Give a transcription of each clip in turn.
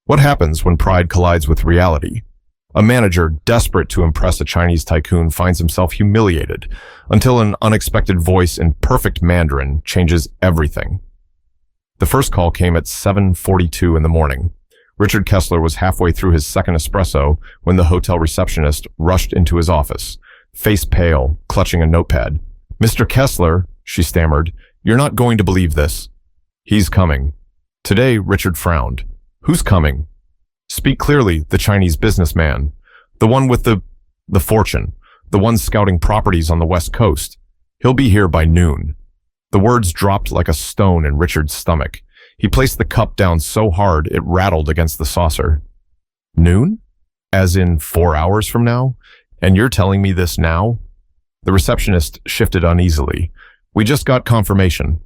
What happens when pride collides with reality? A manager desperate to impress a Chinese tycoon finds himself humiliated until an unexpected voice in perfect Mandarin changes everything. The first call came at 7:42 in the morning. Richard Kessler was halfway through his second espresso when the hotel receptionist rushed into his office, face pale, clutching a notepad. "Mr. Kessler," she stammered, "you're not going to believe this." "He's coming." Today, Richard frowned. "Who's coming?" "Speak clearly, the Chinese businessman. The one with the fortune. The one scouting properties on the West Coast. He'll be here by noon." The words dropped like a stone in Richard's stomach. He placed the cup down so hard it rattled against the saucer. "Noon? As in 4 hours from now? And you're telling me this now?" The receptionist shifted uneasily. "We just got confirmation.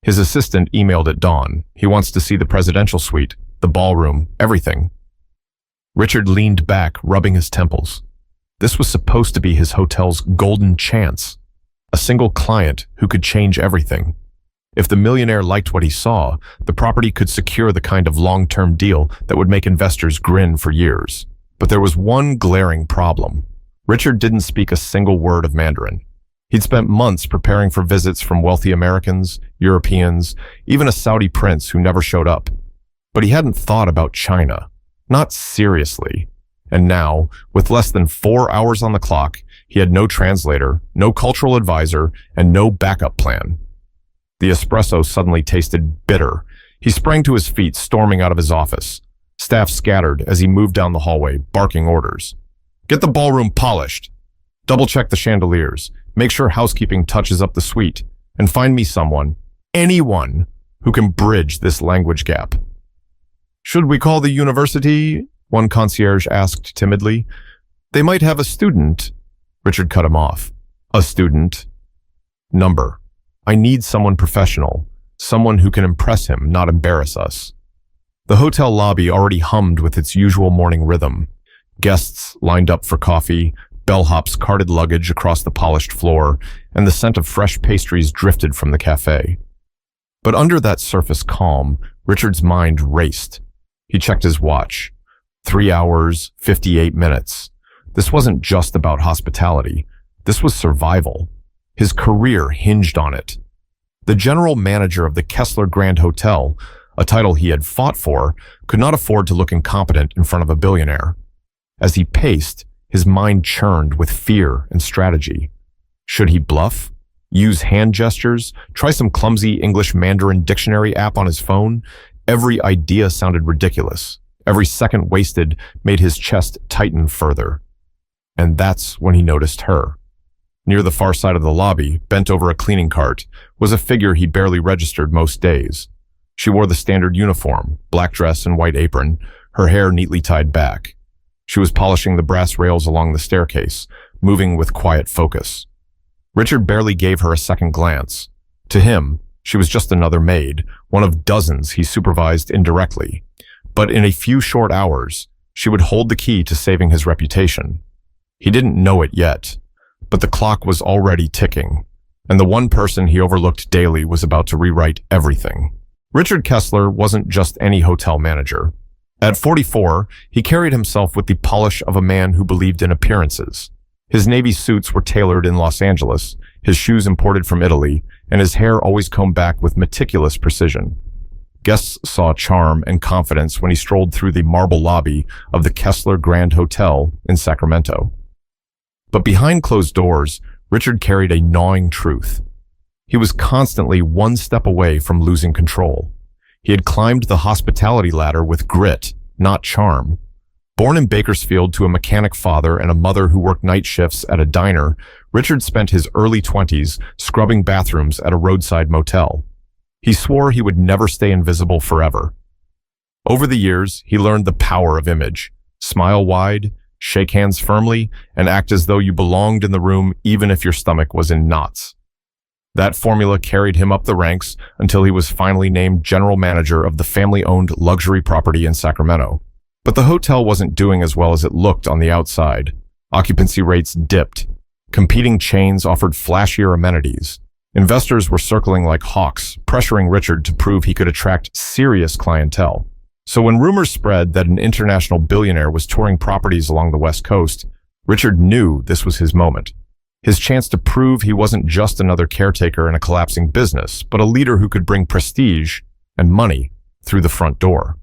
His assistant emailed at dawn. He wants to see the presidential suite, the ballroom, everything." Richard leaned back, rubbing his temples. This was supposed to be his hotel's golden chance. A single client who could change everything. If the millionaire liked what he saw, the property could secure the kind of long-term deal that would make investors grin for years. But there was one glaring problem. Richard didn't speak a single word of Mandarin. He'd spent months preparing for visits from wealthy Americans, Europeans, even a Saudi prince who never showed up. But he hadn't thought about China. Not seriously. And now, with less than 4 hours on the clock, he had no translator, no cultural advisor, and no backup plan. The espresso suddenly tasted bitter. He sprang to his feet, storming out of his office. Staff scattered as he moved down the hallway, barking orders. "Get the ballroom polished. Double-check the chandeliers. Make sure housekeeping touches up the suite. And find me someone, anyone, who can bridge this language gap." "Should we call the university?" one concierge asked timidly. "They might have a student." Richard cut him off. "A student? Number. I need someone professional, someone who can impress him, not embarrass us." The hotel lobby already hummed with its usual morning rhythm. Guests lined up for coffee, bellhops carted luggage across the polished floor, and the scent of fresh pastries drifted from the cafe. But under that surface calm, Richard's mind raced. He checked his watch. 3 hours, 58 minutes. This wasn't just about hospitality. This was survival. His career hinged on it. The general manager of the Kessler Grand Hotel, a title he had fought for, could not afford to look incompetent in front of a billionaire. As he paced, his mind churned with fear and strategy. Should he bluff? Use hand gestures? Try some clumsy English Mandarin dictionary app on his phone? Every idea sounded ridiculous. Every second wasted made his chest tighten further. And that's when he noticed her. Near the far side of the lobby, bent over a cleaning cart, was a figure he barely registered most days. She wore the standard uniform, black dress and white apron, her hair neatly tied back. She was polishing the brass rails along the staircase, moving with quiet focus. Richard barely gave her a second glance. To him, she was just another maid, one of dozens he supervised indirectly. But in a few short hours, she would hold the key to saving his reputation. He didn't know it yet, but the clock was already ticking, and the one person he overlooked daily was about to rewrite everything. Richard Kessler wasn't just any hotel manager. At 44, he carried himself with the polish of a man who believed in appearances. His navy suits were tailored in Los Angeles, his shoes imported from Italy, and his hair always combed back with meticulous precision. Guests saw charm and confidence when he strolled through the marble lobby of the Kessler Grand Hotel in Sacramento. But behind closed doors, Richard carried a gnawing truth. He was constantly one step away from losing control. He had climbed the hospitality ladder with grit, not charm. Born in Bakersfield to a mechanic father and a mother who worked night shifts at a diner, Richard spent his early 20s scrubbing bathrooms at a roadside motel. He swore he would never stay invisible forever. Over the years, he learned the power of image. Smile wide, shake hands firmly, and act as though you belonged in the room even if your stomach was in knots. That formula carried him up the ranks until he was finally named general manager of the family-owned luxury property in Sacramento. But the hotel wasn't doing as well as it looked on the outside. Occupancy rates dipped. Competing chains offered flashier amenities. Investors were circling like hawks, pressuring Richard to prove he could attract serious clientele. So when rumors spread that an international billionaire was touring properties along the West Coast, Richard knew this was his moment. His chance to prove he wasn't just another caretaker in a collapsing business, but a leader who could bring prestige and money through the front door.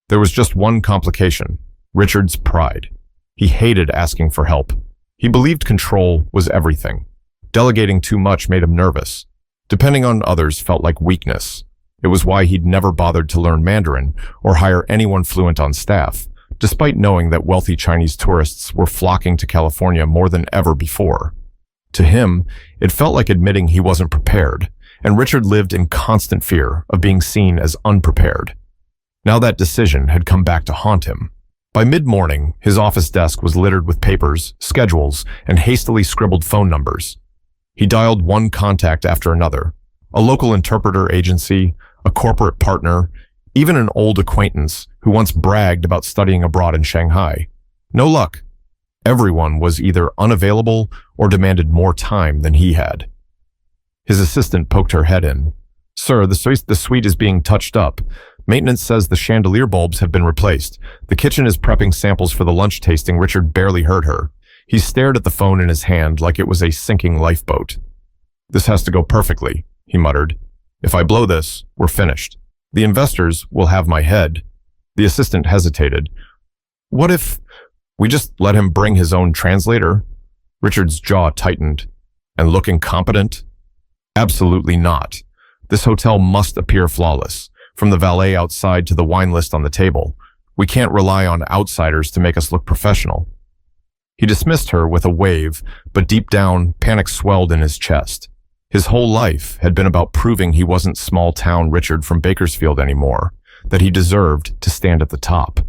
There was just one complication: Richard's pride. He hated asking for help. He believed control was everything. Delegating too much made him nervous. Depending on others felt like weakness. It was why he'd never bothered to learn Mandarin or hire anyone fluent on staff, despite knowing that wealthy Chinese tourists were flocking to California more than ever before. To him, it felt like admitting he wasn't prepared, and Richard lived in constant fear of being seen as unprepared. Now that decision had come back to haunt him. By mid-morning, his office desk was littered with papers, schedules, and hastily scribbled phone numbers. He dialed one contact after another: a local interpreter agency, a corporate partner, even an old acquaintance who once bragged about studying abroad in Shanghai. No luck. Everyone was either unavailable or demanded more time than he had. His assistant poked her head in. "Sir, the suite is being touched up. Maintenance says the chandelier bulbs have been replaced. The kitchen is prepping samples for the lunch tasting." Richard barely heard her. He stared at the phone in his hand like it was a sinking lifeboat. "This has to go perfectly," he muttered. "If I blow this, we're finished. The investors will have my head." The assistant hesitated. "What if we just let him bring his own translator?" Richard's jaw tightened. "And look incompetent?" "Absolutely not. This hotel must appear flawless, from the valet outside to the wine list on the table. We can't rely on outsiders to make us look professional." He dismissed her with a wave, but deep down, panic swelled in his chest. His whole life had been about proving he wasn't small-town Richard from Bakersfield anymore, that he deserved to stand at the top.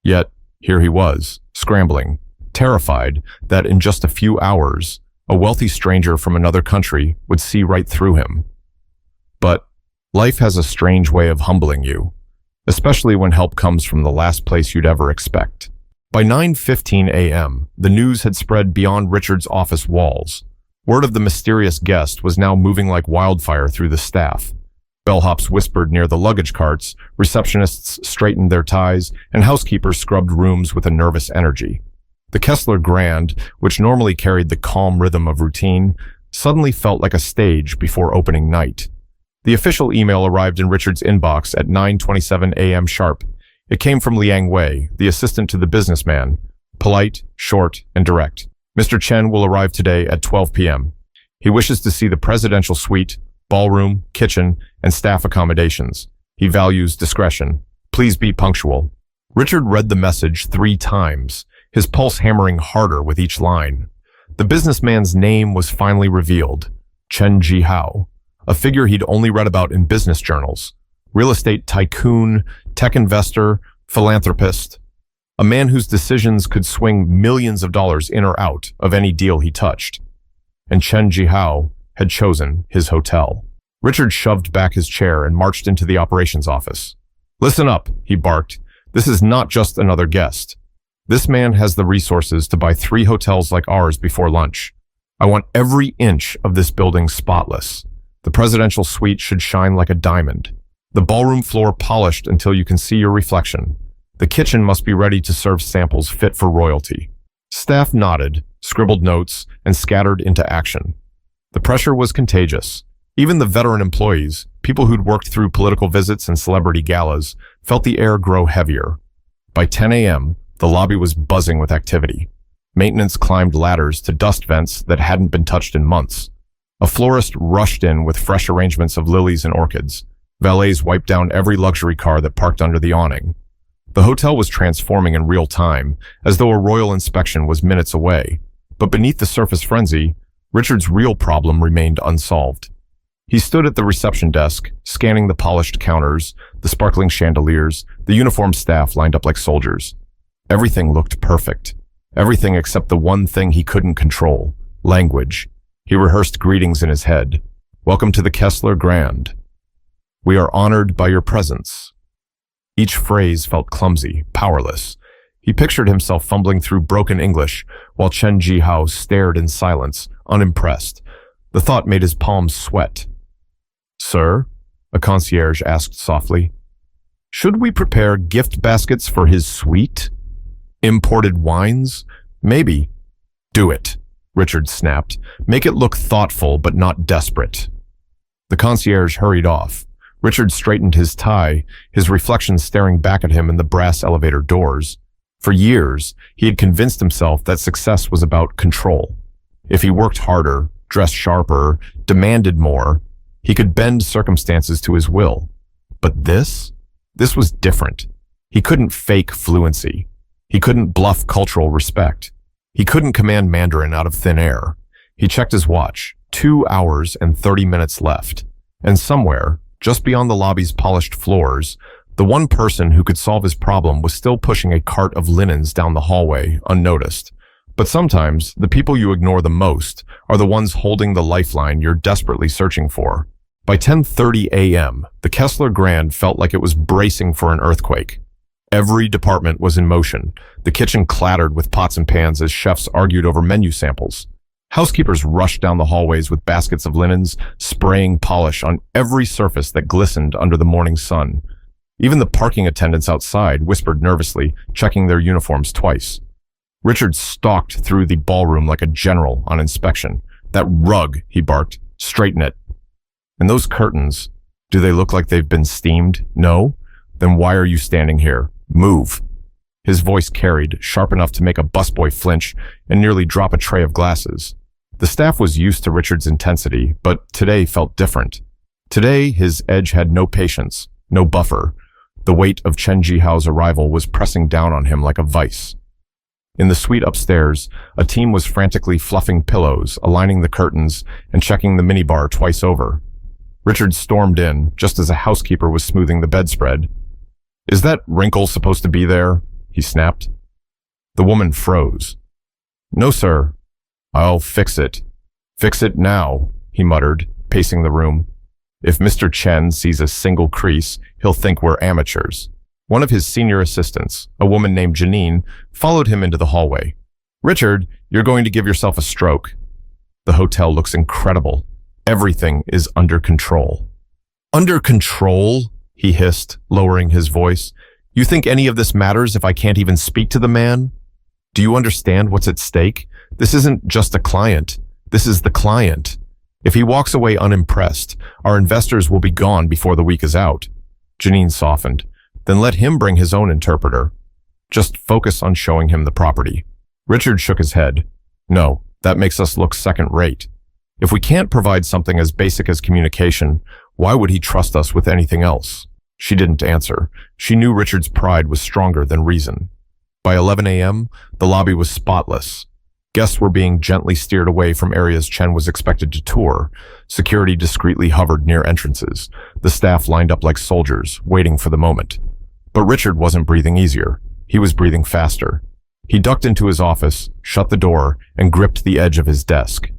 Yet, here he was, scrambling, terrified that in just a few hours, a wealthy stranger from another country would see right through him. But life has a strange way of humbling you, especially when help comes from the last place you'd ever expect. By 9:15 a.m., the news had spread beyond Richard's office walls. Word of the mysterious guest was now moving like wildfire through the staff. Bellhops whispered near the luggage carts, receptionists straightened their ties, and housekeepers scrubbed rooms with a nervous energy. The Kessler Grand, which normally carried the calm rhythm of routine, suddenly felt like a stage before opening night. The official email arrived in Richard's inbox at 9:27 a.m. sharp. It came from Liang Wei, the assistant to the businessman, polite, short, and direct. "Mr. Chen will arrive today at 12 p.m. He wishes to see the presidential suite, ballroom, kitchen, and staff accommodations. He values discretion. Please be punctual." Richard read the message 3 times, his pulse hammering harder with each line. The businessman's name was finally revealed: Chen Jihao, a figure he'd only read about in business journals. Real estate tycoon, tech investor, philanthropist. A man whose decisions could swing millions of dollars in or out of any deal he touched. And Chen Jihao had chosen his hotel. Richard shoved back his chair and marched into the operations office. "Listen up," he barked. "This is not just another guest. This man has the resources to buy 3 hotels like ours before lunch. I want every inch of this building spotless. The presidential suite should shine like a diamond. The ballroom floor polished until you can see your reflection. The kitchen must be ready to serve samples fit for royalty." Staff nodded, scribbled notes, and scattered into action. The pressure was contagious. Even the veteran employees, people who'd worked through political visits and celebrity galas, felt the air grow heavier. By 10 a.m., the lobby was buzzing with activity. Maintenance climbed ladders to dust vents that hadn't been touched in months. A florist rushed in with fresh arrangements of lilies and orchids. Valets wiped down every luxury car that parked under the awning. The hotel was transforming in real time, as though a royal inspection was minutes away. But beneath the surface frenzy, Richard's real problem remained unsolved. He stood at the reception desk, scanning the polished counters, the sparkling chandeliers, the uniformed staff lined up like soldiers. Everything looked perfect. Everything except the one thing he couldn't control: language. He rehearsed greetings in his head. "Welcome to the Kessler Grand. We are honored by your presence." Each phrase felt clumsy, powerless. He pictured himself fumbling through broken English while Chen Jihao stared in silence, unimpressed. The thought made his palms sweat. "Sir?" a concierge asked softly. Should we prepare gift baskets for his suite? Imported wines? Maybe. Do it, Richard snapped. Make it look thoughtful but not desperate. The concierge hurried off. Richard straightened his tie, his reflection staring back at him in the brass elevator doors. For years, he had convinced himself that success was about control. If he worked harder, dressed sharper, demanded more, he could bend circumstances to his will. But this was different. He couldn't fake fluency. He couldn't bluff cultural respect. He couldn't command Mandarin out of thin air. He checked his watch. 2 hours and 30 minutes left. And somewhere, just beyond the lobby's polished floors, the one person who could solve his problem was still pushing a cart of linens down the hallway, unnoticed. But sometimes, the people you ignore the most are the ones holding the lifeline you're desperately searching for. By 10:30 a.m., the Kessler Grand felt like it was bracing for an earthquake. Every department was in motion. The kitchen clattered with pots and pans as chefs argued over menu samples. Housekeepers rushed down the hallways with baskets of linens, spraying polish on every surface that glistened under the morning sun. Even the parking attendants outside whispered nervously, checking their uniforms twice. Richard stalked through the ballroom like a general on inspection. That rug, he barked. Straighten it. And those curtains, do they look like they've been steamed? No? Then why are you standing here? Move. His voice carried, sharp enough to make a busboy flinch and nearly drop a tray of glasses. The staff was used to Richard's intensity, but today felt different. Today, his edge had no patience, no buffer. The weight of Chen Jihao's arrival was pressing down on him like a vice. In the suite upstairs, a team was frantically fluffing pillows, aligning the curtains, and checking the minibar twice over. Richard stormed in, just as a housekeeper was smoothing the bedspread. "Is that wrinkle supposed to be there?" he snapped. The woman froze. "No, sir." "I'll fix it. Fix it now," he muttered, pacing the room. "If Mr. Chen sees a single crease, he'll think we're amateurs." One of his senior assistants, a woman named Janine, followed him into the hallway. "Richard, you're going to give yourself a stroke. The hotel looks incredible. Everything is under control." "Under control?" he hissed, lowering his voice. "You think any of this matters if I can't even speak to the man? Do you understand what's at stake? This isn't just a client. This is the client. If he walks away unimpressed, our investors will be gone before the week is out." Janine softened. "Then let him bring his own interpreter. Just focus on showing him the property." Richard shook his head. "No, that makes us look second-rate. If we can't provide something as basic as communication, why would he trust us with anything else?" She didn't answer. She knew Richard's pride was stronger than reason. By 11 a.m., the lobby was spotless. Guests were being gently steered away from areas Chen was expected to tour. Security discreetly hovered near entrances. The staff lined up like soldiers, waiting for the moment. But Richard wasn't breathing easier. He was breathing faster. He ducked into his office, shut the door, and gripped the edge of his desk.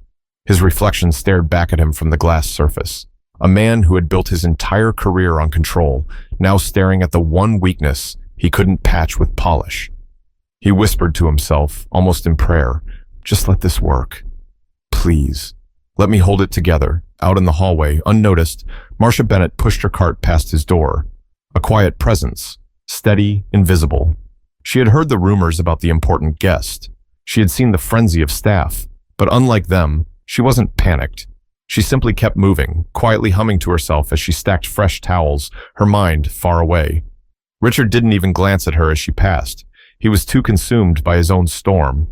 His reflection stared back at him from the glass surface. A man who had built his entire career on control, now staring at the one weakness he couldn't patch with polish. He whispered to himself, almost in prayer, "Just let this work. Please. Let me hold it together." Out in the hallway, unnoticed, Marcia Bennett pushed her cart past his door. A quiet presence, steady, invisible. She had heard the rumors about the important guest. She had seen the frenzy of staff. But unlike them, she wasn't panicked. She simply kept moving, quietly humming to herself as she stacked fresh towels, her mind far away. Richard didn't even glance at her as she passed. He was too consumed by his own storm.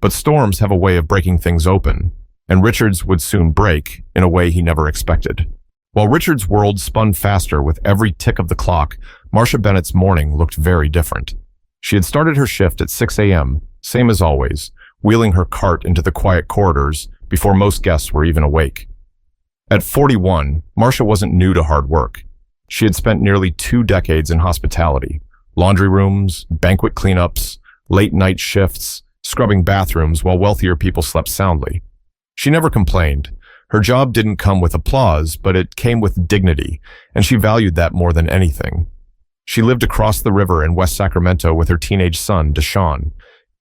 But storms have a way of breaking things open, and Richard's would soon break in a way he never expected. While Richard's world spun faster with every tick of the clock, Marcia Bennett's morning looked very different. She had started her shift at 6 a.m., same as always, wheeling her cart into the quiet corridors before most guests were even awake. At 41, Marcia wasn't new to hard work. She had spent nearly 2 decades in hospitality, laundry rooms, banquet cleanups, late-night shifts, scrubbing bathrooms while wealthier people slept soundly. She never complained. Her job didn't come with applause, but it came with dignity, and she valued that more than anything. She lived across the river in West Sacramento with her teenage son, Deshaun.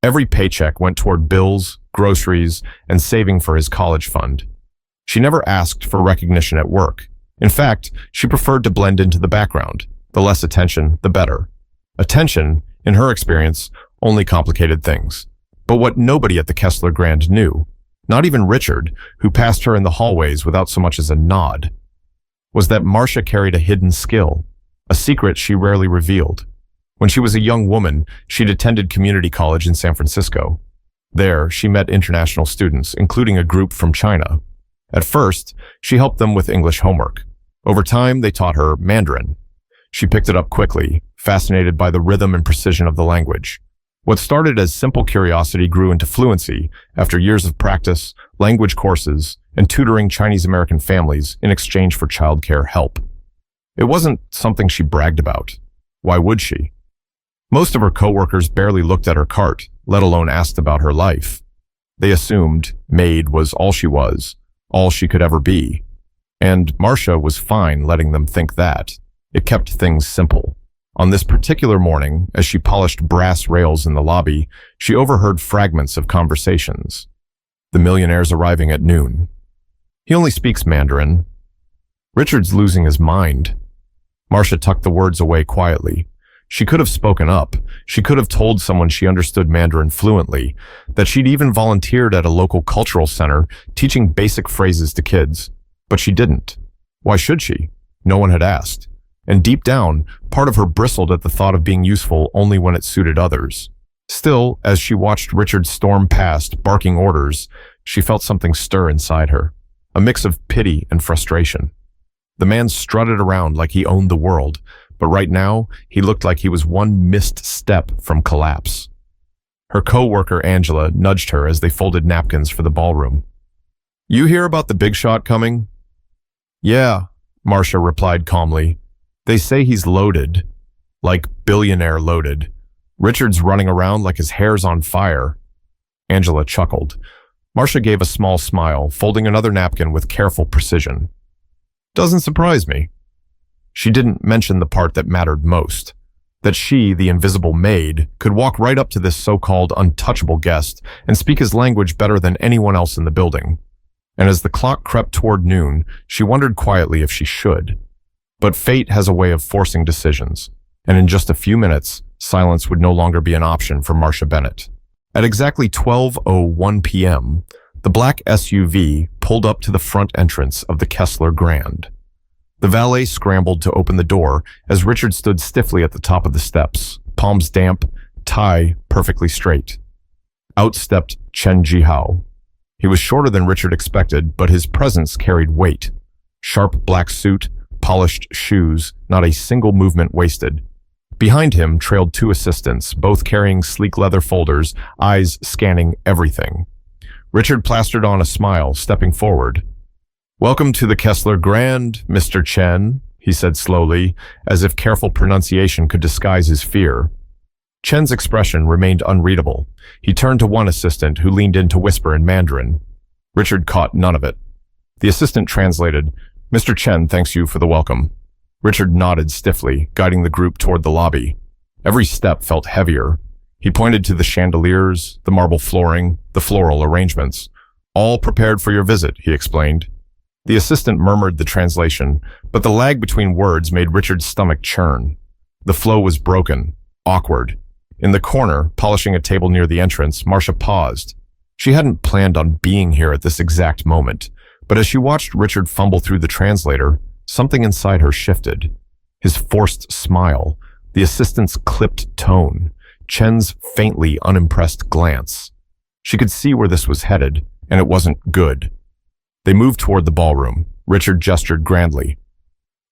Every paycheck went toward bills, groceries, and saving for his college fund. She never asked for recognition at work. In fact, she preferred to blend into the background, The less attention, the better. Attention, in her experience, only complicated things. But what nobody at the Kessler Grand knew, not even Richard, who passed her in the hallways without so much as a nod, was that Marcia carried a hidden skill, a secret she rarely revealed. When she was a young woman, she'd attended community college in San Francisco. There, she met international students, including a group from China. At first, she helped them with English homework. Over time, they taught her Mandarin. She picked it up quickly, fascinated by the rhythm and precision of the language. What started as simple curiosity grew into fluency after years of practice, language courses, and tutoring Chinese-American families in exchange for childcare help. It wasn't something she bragged about. Why would she? Most of her coworkers barely looked at her cart, let alone asked about her life. They assumed Maid was all she could ever be. And Marcia was fine letting them think that. It kept things simple. On this particular morning, as she polished brass rails in the lobby, she overheard fragments of conversations. The millionaire's arriving at noon. He only speaks Mandarin. Richard's losing his mind. Marcia tucked the words away quietly. She could have spoken up. She could have told someone she understood Mandarin fluently, that she'd even volunteered at a local cultural center teaching basic phrases to kids. But she didn't. Why should she? No one had asked. And deep down, part of her bristled at the thought of being useful only when it suited others. Still, as she watched Richard storm past, barking orders, she felt something stir inside her, a mix of pity and frustration. The man strutted around like he owned the world, but right now, he looked like he was one missed step from collapse. Her co-worker Angela nudged her as they folded napkins for the ballroom. "You hear about the big shot coming?" "Yeah," Marcia replied calmly. "They say he's loaded. Like billionaire loaded. Richard's running around like his hair's on fire." Angela chuckled. Marcia gave a small smile, folding another napkin with careful precision. "Doesn't surprise me." She didn't mention the part that mattered most, that she, the invisible maid, could walk right up to this so-called untouchable guest and speak his language better than anyone else in the building. And as the clock crept toward noon, she wondered quietly if she should. But fate has a way of forcing decisions, and in just a few minutes, silence would no longer be an option for Marcia Bennett. At exactly 12:01 p.m., the black SUV pulled up to the front entrance of the Kessler Grand. The valet scrambled to open the door as Richard stood stiffly at the top of the steps, palms damp, tie perfectly straight. Out stepped Chen Jihao. He was shorter than Richard expected, but his presence carried weight. Sharp black suit, polished shoes, not a single movement wasted. Behind him trailed two assistants, both carrying sleek leather folders, eyes scanning everything. Richard plastered on a smile, stepping forward. "Welcome to the Kessler Grand, Mr. Chen," he said slowly, as if careful pronunciation could disguise his fear. Chen's expression remained unreadable. He turned to one assistant who leaned in to whisper in Mandarin. Richard caught none of it. The assistant translated, "Mr. Chen thanks you for the welcome." Richard nodded stiffly, guiding the group toward the lobby. Every step felt heavier. He pointed to the chandeliers, the marble flooring, the floral arrangements. "All prepared for your visit," he explained. The assistant murmured the translation, but the lag between words made Richard's stomach churn. The flow was broken, awkward. In the corner, polishing a table near the entrance, Marcia paused. She hadn't planned on being here at this exact moment, but as she watched Richard fumble through the translator, something inside her shifted. His forced smile, the assistant's clipped tone, Chen's faintly unimpressed glance. She could see where this was headed, and it wasn't good. They moved toward the ballroom. Richard gestured grandly.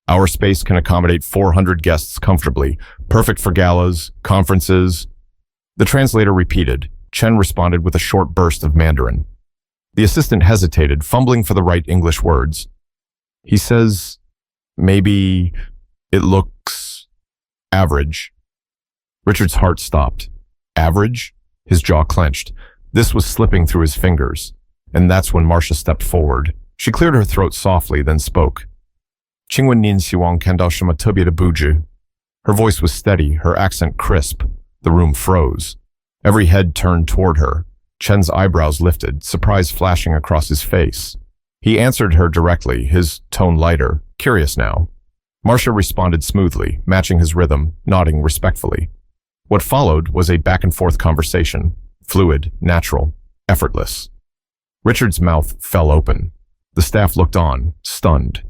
"Our space can accommodate 400 guests comfortably, perfect for galas, conferences." The translator repeated. Chen responded with a short burst of Mandarin. The assistant hesitated, fumbling for the right English words. "He says, maybe it looks average." Richard's heart stopped. Average? His jaw clenched. This was slipping through his fingers. And that's when Marcia stepped forward. She cleared her throat softly, then spoke. "请问您希望看到什么特别的布置?" Her voice was steady, her accent crisp. The room froze. Every head turned toward her. Chen's eyebrows lifted, surprise flashing across his face. He answered her directly, his tone lighter, curious now. Marcia responded smoothly, matching his rhythm, nodding respectfully. What followed was a back-and-forth conversation, fluid, natural, effortless. Richard's mouth fell open. The staff looked on, stunned.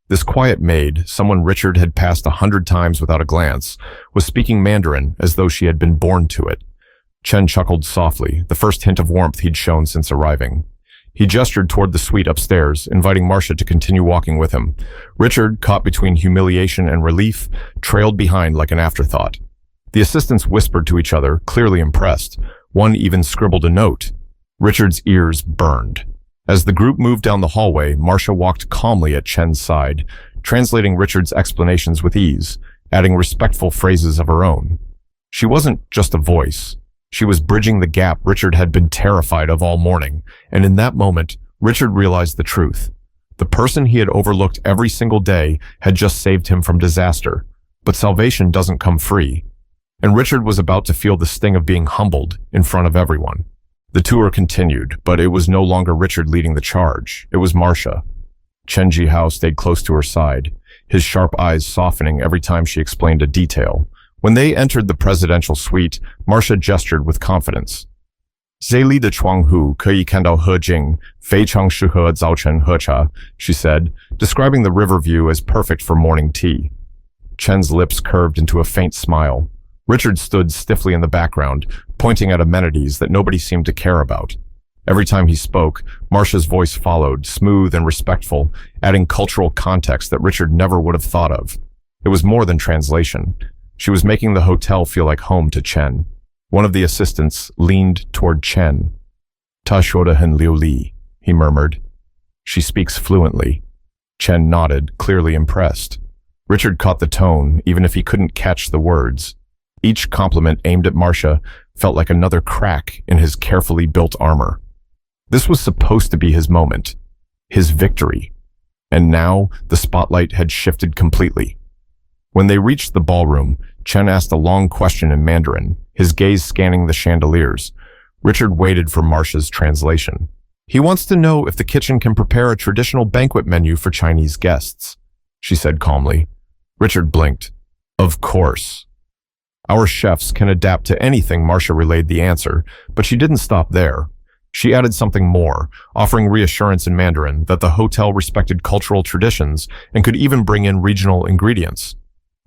This quiet maid, someone Richard had passed 100 times without a glance, was speaking Mandarin as though she had been born to it. Chen chuckled softly, the first hint of warmth he'd shown since arriving. He gestured toward the suite upstairs, inviting Marcia to continue walking with him. Richard, caught between humiliation and relief, trailed behind like an afterthought. The assistants whispered to each other, clearly impressed. One even scribbled a note. Richard's ears burned. As the group moved down the hallway, Marcia walked calmly at Chen's side, translating Richard's explanations with ease, adding respectful phrases of her own. She wasn't just a voice. She was bridging the gap Richard had been terrified of all morning, and in that moment, Richard realized the truth. The person he had overlooked every single day had just saved him from disaster. But salvation doesn't come free. And Richard was about to feel the sting of being humbled in front of everyone. The tour continued, but it was no longer Richard leading the charge. It was Marcia. Chen Jihao stayed close to her side, his sharp eyes softening every time she explained a detail. When they entered the presidential suite, Marcia gestured with confidence. 这里的窗户可以看到河景，非常适合早晨喝茶, she said, describing the river view as perfect for morning tea. Chen's lips curved into a faint smile. Richard stood stiffly in the background, pointing at amenities that nobody seemed to care about. Every time he spoke, Marcia's voice followed, smooth and respectful, adding cultural context that Richard never would have thought of. It was more than translation. She was making the hotel feel like home to Chen. One of the assistants leaned toward Chen. 她说得很流利, he murmured. She speaks fluently. Chen nodded, clearly impressed. Richard caught the tone, even if he couldn't catch the words. Each compliment aimed at Marcia felt like another crack in his carefully built armor. This was supposed to be his moment, his victory. And now the spotlight had shifted completely. When they reached the ballroom, Chen asked a long question in Mandarin, his gaze scanning the chandeliers. Richard waited for Marcia's translation. He wants to know if the kitchen can prepare a traditional banquet menu for Chinese guests, she said calmly. Richard blinked. Of course. Our chefs can adapt to anything, Marcia relayed the answer, but she didn't stop there. She added something more, offering reassurance in Mandarin that the hotel respected cultural traditions and could even bring in regional ingredients.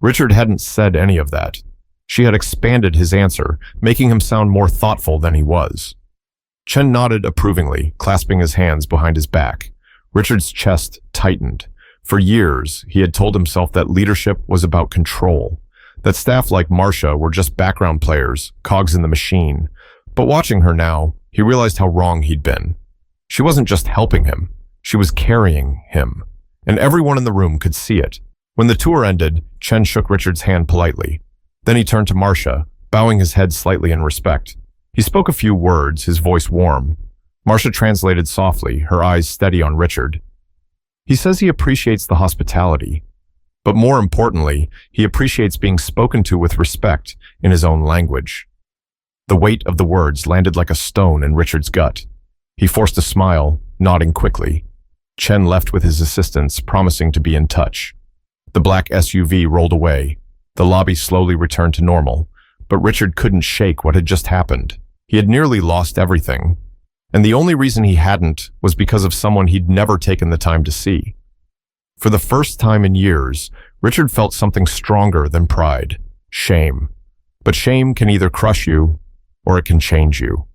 Richard hadn't said any of that. She had expanded his answer, making him sound more thoughtful than he was. Chen nodded approvingly, clasping his hands behind his back. Richard's chest tightened. For years, he had told himself that leadership was about control, that staff like Marcia were just background players, cogs in the machine. But watching her now, he realized how wrong he'd been. She wasn't just helping him, she was carrying him. And everyone in the room could see it. When the tour ended, Chen shook Richard's hand politely. Then he turned to Marcia, bowing his head slightly in respect. He spoke a few words, his voice warm. Marcia translated softly, her eyes steady on Richard. He says he appreciates the hospitality. But more importantly, he appreciates being spoken to with respect in his own language. The weight of the words landed like a stone in Richard's gut. He forced a smile, nodding quickly. Chen left with his assistants, promising to be in touch. The black SUV rolled away. The lobby slowly returned to normal, but Richard couldn't shake what had just happened. He had nearly lost everything. And the only reason he hadn't was because of someone he'd never taken the time to see. For the first time in years, Richard felt something stronger than pride, shame. But shame can either crush you, or it can change you.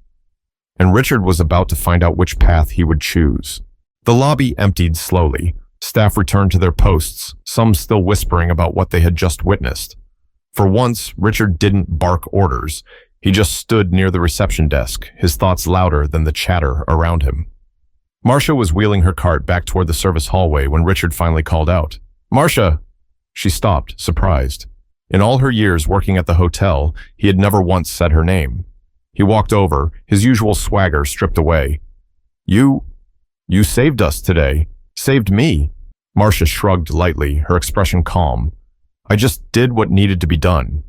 And Richard was about to find out which path he would choose. The lobby emptied slowly. Staff returned to their posts, some still whispering about what they had just witnessed. For once, Richard didn't bark orders. He just stood near the reception desk, his thoughts louder than the chatter around him. Marcia was wheeling her cart back toward the service hallway when Richard finally called out. Marcia! She stopped, surprised. In all her years working at the hotel, he had never once said her name. He walked over, his usual swagger stripped away. You saved us today. Saved me. Marcia shrugged lightly, her expression calm. I just did what needed to be done.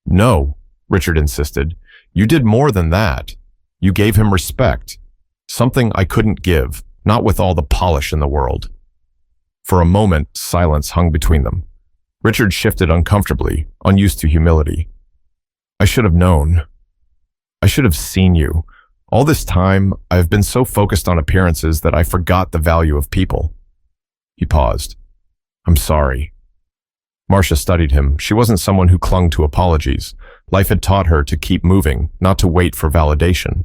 No, Richard insisted. You did more than that. You gave him respect. Something I couldn't give, not with all the polish in the world. For a moment, silence hung between them. Richard shifted uncomfortably, unused to humility. I should have known. I should have seen you. All this time, I have been so focused on appearances that I forgot the value of people. He paused. I'm sorry. Marcia studied him. She wasn't someone who clung to apologies. Life had taught her to keep moving, not to wait for validation.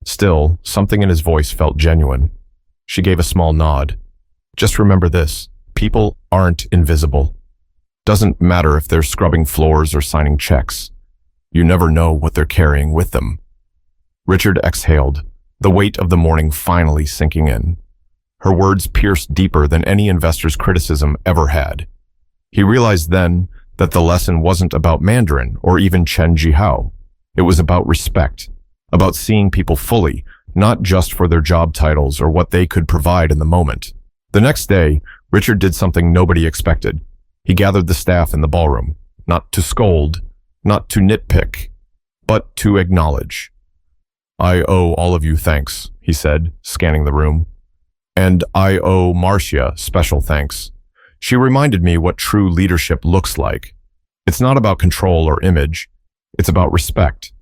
Still, something in his voice felt genuine. She gave a small nod. Just remember this. People aren't invisible. Doesn't matter if they're scrubbing floors or signing checks. You never know what they're carrying with them. Richard exhaled, the weight of the morning finally sinking in. Her words pierced deeper than any investor's criticism ever had. He realized then that the lesson wasn't about Mandarin or even Chen Jihao. It was about respect, about seeing people fully, not just for their job titles or what they could provide in the moment. The next day, Richard did something nobody expected. He gathered the staff in the ballroom, not to scold, not to nitpick, but to acknowledge. I owe all of you thanks, he said, scanning the room. And I owe Marcia special thanks. She reminded me what true leadership looks like. It's not about control or image. It's about respect,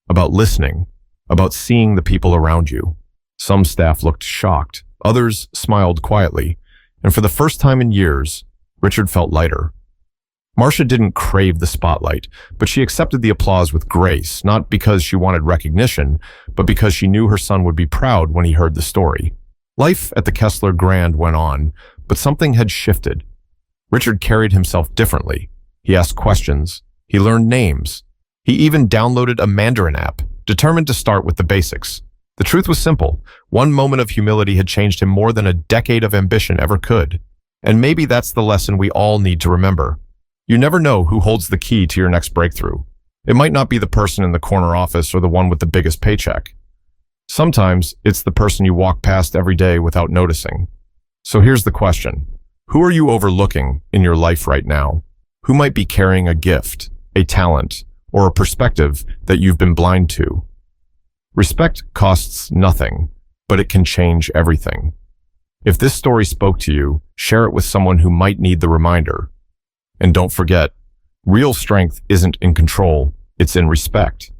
about listening, about seeing the people around you. Some staff looked shocked. Others smiled quietly. And for the first time in years, Richard felt lighter. Marcia didn't crave the spotlight, but she accepted the applause with grace, not because she wanted recognition, but because she knew her son would be proud when he heard the story. Life at the Kessler Grand went on, but something had shifted. Richard carried himself differently. He asked questions. He learned names. He even downloaded a Mandarin app, determined to start with the basics. The truth was simple. One moment of humility had changed him more than a decade of ambition ever could. And maybe that's the lesson we all need to remember. You never know who holds the key to your next breakthrough. It might not be the person in the corner office or the one with the biggest paycheck. Sometimes it's the person you walk past every day without noticing. So here's the question. Who are you overlooking in your life right now? Who might be carrying a gift, a talent, or a perspective that you've been blind to? Respect costs nothing, but it can change everything. If this story spoke to you, share it with someone who might need the reminder. And don't forget, real strength isn't in control, it's in respect.